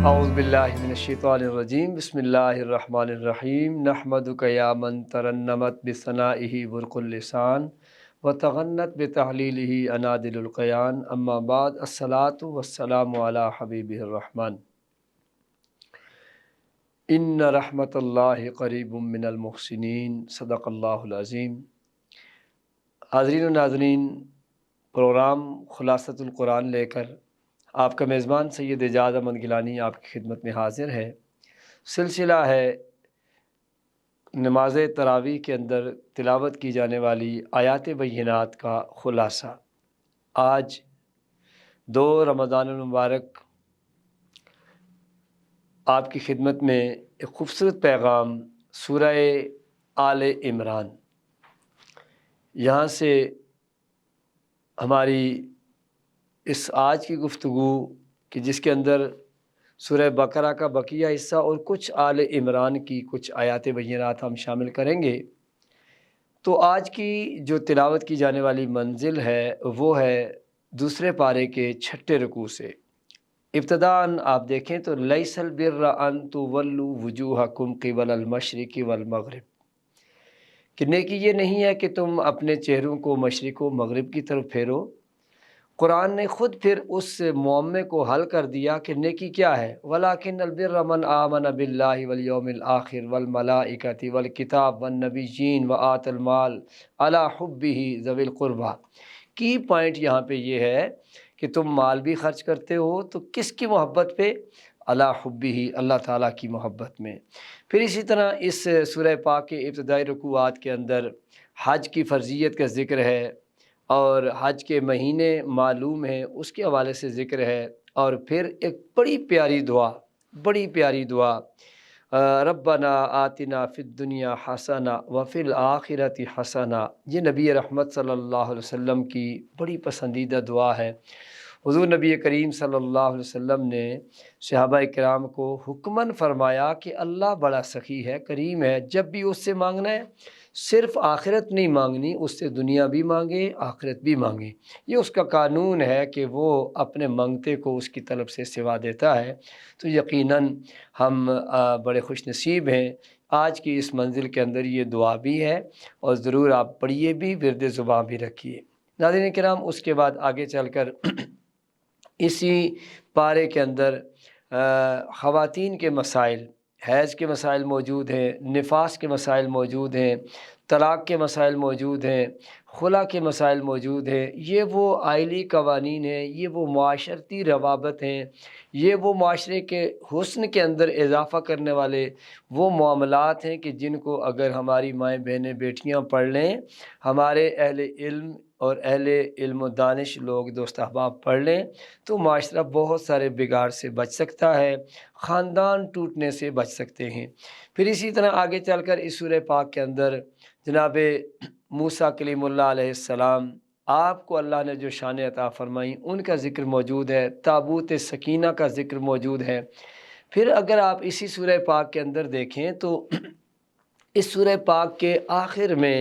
اعوذ باللہ من الشیطان الرجیم بسم اللہ الرحمن الرحیم نحمدک یا من ترنمت بثنائہ برق اللسان وتغنت بتحلیلہ انادل القیان اما بعد الصلاۃ والسلام علی حبیبہ الرحمن ان رحمت اللہ قریب من المحسنین صدق اللہ العظیم۔ حاضرین و ناظرین، پروگرام خلاصۃ القرآن لے کر آپ کا میزبان سید اعجاز احمد گیلانی آپ کی خدمت میں حاضر ہے۔ سلسلہ ہے نماز تراویح کے اندر تلاوت کی جانے والی آیات بینات کا خلاصہ۔ آج 2 رمضان المبارک آپ کی خدمت میں ایک خوبصورت پیغام سورہ آل عمران، یہاں سے ہماری اس آج کی گفتگو کہ جس کے اندر سورہ بقرہ کا بقیہ حصہ اور کچھ آل عمران کی کچھ آیات بینات ہم شامل کریں گے۔ تو آج کی جو تلاوت کی جانے والی منزل ہے وہ ہے دوسرے پارے کے 6 رکوع سے۔ ابتداً آپ دیکھیں تو لیس البر ان تولوا وجوہکم قبل المشرق والمغرب، کہ نیکی یہ نہیں ہے کہ تم اپنے چہروں کو مشرق و مغرب کی طرف پھیرو۔ قرآن نے خود پھر اس معمے کو حل کر دیا کہ نیکی کیا ہے۔ وَلَٰكِنَّ الْبِرَّ مَنْ آمَنَ بِاللَّهِ وَالْيَوْمِ الْآخِرِ وَالْمَلَائِكَةِ وَالْكِتَابِ وَالنَّبِيِّينَ وَآتَى الْمَالَ عَلَىٰ حُبِّهِ ذَوِي الْقُرْبَىٰ۔ کی پوائنٹ یہاں پہ یہ ہے کہ تم مال بھی خرچ کرتے ہو تو کس کی محبت پہ؟ علی حبہ، اللہ تعالیٰ کی محبت میں۔ پھر اسی طرح اس سورہ پاک کے ابتدائی رکوعات کے اندر حج کی فرضیت کا ذکر ہے اور حج کے مہینے معلوم ہیں اس کے حوالے سے ذکر ہے، اور پھر ایک بڑی پیاری دعا ربنا آتنا فی الدنیا حسنہ وفی الآخرۃ حسنہ، یہ نبی رحمت صلی اللہ علیہ وسلم کی بڑی پسندیدہ دعا ہے۔ حضور نبی کریم صلی اللہ علیہ وسلم نے صحابہ کرام کو حکماً فرمایا کہ اللہ بڑا سخی ہے، کریم ہے، جب بھی اس سے مانگنا ہے صرف آخرت نہیں مانگنی، اس سے دنیا بھی مانگے آخرت بھی مانگے۔ یہ اس کا قانون ہے کہ وہ اپنے منگتے کو اس کی طرف سے سوا دیتا ہے۔ تو یقیناً ہم بڑے خوش نصیب ہیں، آج کی اس منزل کے اندر یہ دعا بھی ہے اور ضرور آپ پڑھیے بھی، ورد زبان بھی رکھیے۔ ناظرین کرام، اس کے بعد آگے چل کر اسی پارے کے اندر خواتین کے مسائل، حیض کے مسائل موجود ہیں، نفاس کے مسائل موجود ہیں، طلاق کے مسائل موجود ہیں، خلا کے مسائل موجود ہیں۔ یہ وہ آئلی قوانین ہیں، یہ وہ معاشرتی روابط ہیں، یہ وہ معاشرے کے حسن کے اندر اضافہ کرنے والے وہ معاملات ہیں کہ جن کو اگر ہماری مائیں بہنیں بیٹیاں پڑھ لیں، ہمارے اہل علم اور اہل علم و دانش لوگ دوست احباب پڑھ لیں تو معاشرہ بہت سارے بگاڑ سے بچ سکتا ہے، خاندان ٹوٹنے سے بچ سکتے ہیں۔ پھر اسی طرح آگے چل کر اس سورہ پاک کے اندر جناب موسیٰ کلیم اللہ علیہ السلام، آپ کو اللہ نے جو شان عطا فرمائیں ان کا ذکر موجود ہے، تابوت سکینہ کا ذکر موجود ہے۔ پھر اگر آپ اسی سورہ پاک کے اندر دیکھیں تو اس سورہ پاک کے آخر میں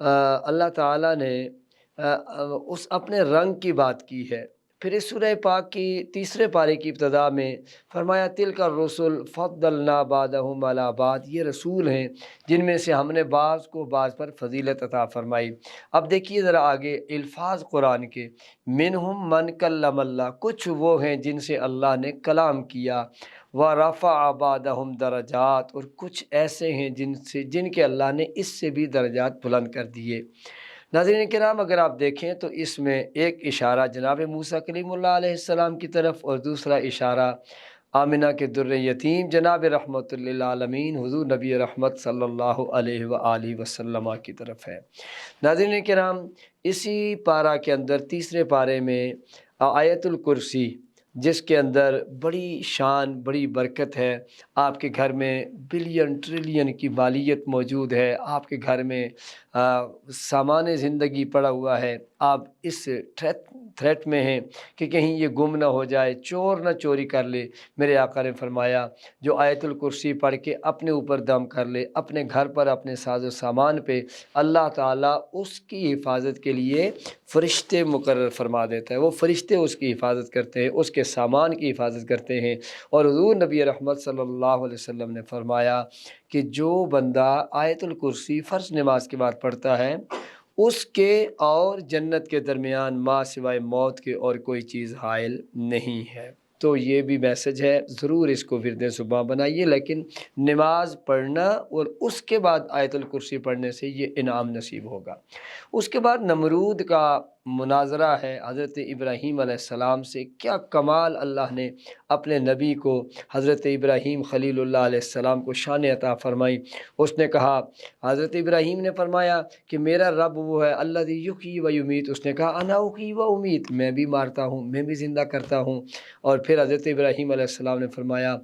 اللہ تعالیٰ نے اس اپنے رنگ کی بات کی ہے۔ پھر اس سورہ پاک کی تیسرے پارے کی ابتدا میں فرمایا تلک الرسل فضلنا بعضهم علی بعض، یہ رسول ہیں جن میں سے ہم نے بعض کو بعض پر فضیلت عطا فرمائی۔ اب دیکھیے ذرا آگے الفاظ قرآن کے، منہم من کلم اللہ، کچھ وہ ہیں جن سے اللہ نے کلام کیا، ورفع بعضهم درجات، اور کچھ ایسے ہیں جن کے اللہ نے اس سے بھی درجات بلند کر دیے۔ ناظرین کرام، اگر آپ دیکھیں تو اس میں ایک اشارہ جناب موسیٰ کلیم اللہ علیہ السلام کی طرف اور دوسرا اشارہ آمنہ کے در یتیم جناب رحمت للعالمین حضور نبی رحمت صلی اللہ علیہ وآلہ وسلم کی طرف ہے۔ ناظرین کرام، اسی پارہ کے اندر تیسرے پارے میں آیت الکرسی، جس کے اندر بڑی شان بڑی برکت ہے، آپ کے گھر میں بلین ٹریلین کی مالیت موجود ہے، آپ کے گھر میں سامان زندگی پڑا ہوا ہے، آپ اس تھریٹ میں ہیں کہ کہیں یہ گم نہ ہو جائے، چور نہ چوری کر لے، میرے آقا نے فرمایا جو آیت الکرسی پڑھ کے اپنے اوپر دم کر لے، اپنے گھر پر اپنے ساز و سامان پہ، اللہ تعالیٰ اس کی حفاظت کے لیے فرشتے مقرر فرما دیتا ہے، وہ فرشتے اس کی حفاظت کرتے ہیں، اس کے سامان کی حفاظت کرتے ہیں۔ اور حضور نبی رحمت صلی اللہ علیہ وسلم نے فرمایا کہ جو بندہ آیت الکرسی فرض نماز کے بعد پڑھتا ہے، اس کے اور جنت کے درمیان ما سوائے موت کے اور کوئی چیز حائل نہیں ہے۔ تو یہ بھی میسج ہے، ضرور اس کو ورد صبح بنائیے، لیکن نماز پڑھنا اور اس کے بعد آیت الکرسی پڑھنے سے یہ انعام نصیب ہوگا۔ اس کے بعد نمرود کا مناظرہ ہے حضرت ابراہیم علیہ السلام سے، کیا کمال اللہ نے اپنے نبی کو، حضرت ابراہیم خلیل اللہ علیہ السلام کو شان عطا فرمائی۔ اس نے کہا، حضرت ابراہیم نے فرمایا کہ میرا رب وہ ہے اللہ یحیی و یمیت، اس نے کہا انا احیی و امیت، میں بھی مارتا ہوں، میں بھی زندہ کرتا ہوں۔ اور پھر حضرت ابراہیم علیہ السلام نے فرمایا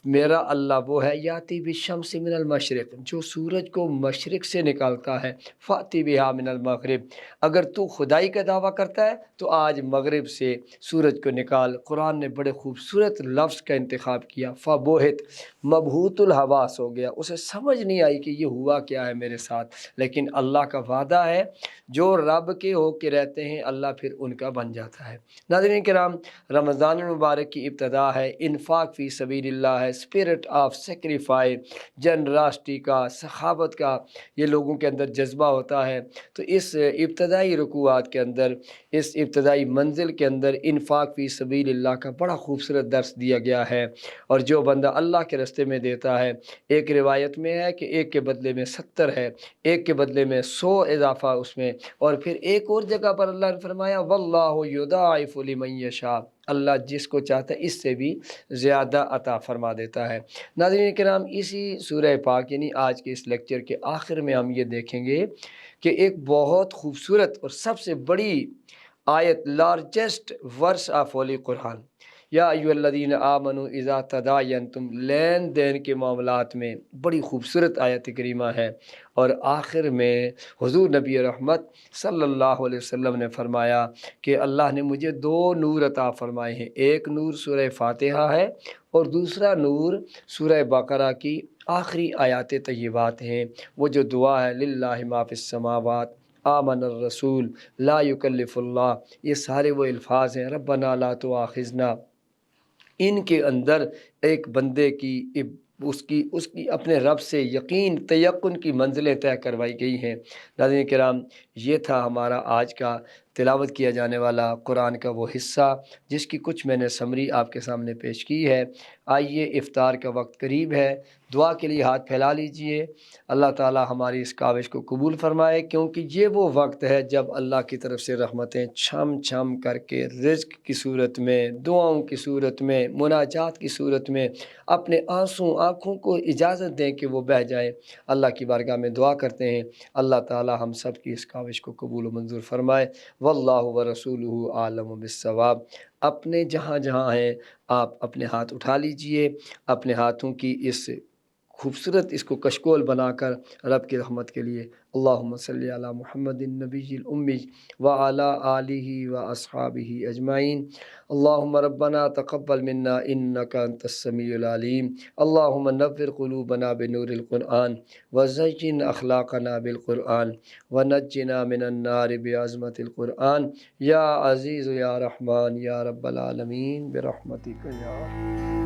میرا اللہ وہ ہے یاتی بالشمس من المشرق، جو سورج کو مشرق سے نکالتا ہے، فاتی بہا من المغرب، اگر تو خدائی کا دعویٰ کرتا ہے تو آج مغرب سے سورج کو نکال۔ قرآن نے بڑے خوبصورت لفظ کا انتخاب کیا، فبوہت، مبہوت الحواس ہو گیا، اسے سمجھ نہیں آئی کہ یہ ہوا کیا ہے میرے ساتھ، لیکن اللہ کا وعدہ ہے جو رب کے ہو کے رہتے ہیں اللہ پھر ان کا بن جاتا ہے۔ ناظرین کرام، رمضان المبارک کی ابتدا ہے، انفاق فی سبیل اللہ ہے، اسپرٹ آف سیکریفائی، جنراسٹی کا، سخاوت کا یہ لوگوں کے اندر جذبہ ہوتا ہے۔ تو اس ابتدائی رکوعات کے اندر، اس ابتدائی منزل کے اندر انفاق فی سبیل اللہ کا بڑا خوبصورت درس دیا گیا ہے۔ اور جو بندہ اللہ کے راستے میں دیتا ہے، ایک روایت میں ہے کہ ایک کے بدلے میں 70 ہے، ایک کے بدلے میں 100 اضافہ اس میں، اور پھر ایک اور جگہ پر اللہ نے فرمایا واللہ یضاعف لمن یشاء، اللہ جس کو چاہتا ہے اس سے بھی زیادہ عطا فرما دیتا ہے۔ ناظرین کرام، اسی سورہ پاک یعنی آج کے اس لیکچر کے آخر میں ہم یہ دیکھیں گے کہ ایک بہت خوبصورت اور سب سے بڑی آیت، لارجسٹ ورس آف ہولی قرآن، یا ایھا الذین آمنوا اذا تداینتم، لین دین کے معاملات میں بڑی خوبصورت آیت کریمہ ہے۔ اور آخر میں حضور نبی رحمت صلی اللہ علیہ وسلم نے فرمایا کہ اللہ نے مجھے 2 نور عطا فرمائے ہیں، ایک نور سورہ فاتحہ ہے اور دوسرا نور سورہ بقرہ کی آخری آیات طیبات ہیں، وہ جو دعا ہے للہ ما فی السماوات آمن الرسول لا یکلف اللہ، یہ سارے وہ الفاظ ہیں، ربنا لا تؤاخذنا، ان کے اندر ایک بندے کی اس کی اپنے رب سے یقین تیقن کی منزلیں طے کروائی گئی ہیں۔ ناظرین کرام، یہ تھا ہمارا آج کا تلاوت کیا جانے والا قرآن کا وہ حصہ جس کی کچھ میں نے سمری آپ کے سامنے پیش کی ہے۔ آئیے، افطار کا وقت قریب ہے، دعا کے لیے ہاتھ پھیلا لیجئے، اللہ تعالی ہماری اس کاوش کو قبول فرمائے، کیونکہ یہ وہ وقت ہے جب اللہ کی طرف سے رحمتیں چھم چھم کر کے رزق کی صورت میں، دعاؤں کی صورت میں، مناجات کی صورت میں اپنے آنسوں آنکھوں کو اجازت دیں کہ وہ بہہ جائیں۔ اللہ کی بارگاہ میں دعا کرتے ہیں اللہ تعالی ہم سب کی اس کاوش کو قبول و منظور فرمائے۔ واللہ ورسولہ عالم بالصواب۔ اپنے جہاں جہاں ہیں آپ اپنے ہاتھ اٹھا لیجئے، اپنے ہاتھوں کی اس خوبصورت اس کو کشکول بنا کر رب کی رحمت کے لیے اللہم صلی علی محمد النبی الامی وعلی آلہ واصحابہ اجمعین۔ اللہم ربنا تقبل منا انک انت السمیع العلیم۔ اللہم نور قلوبنا بنور القرآن وزین اخلاقنا بالقرآن ونجنا من النار بعظمت القرآن یا عزیز یا رحمان یا رب العالمین برحمتک یا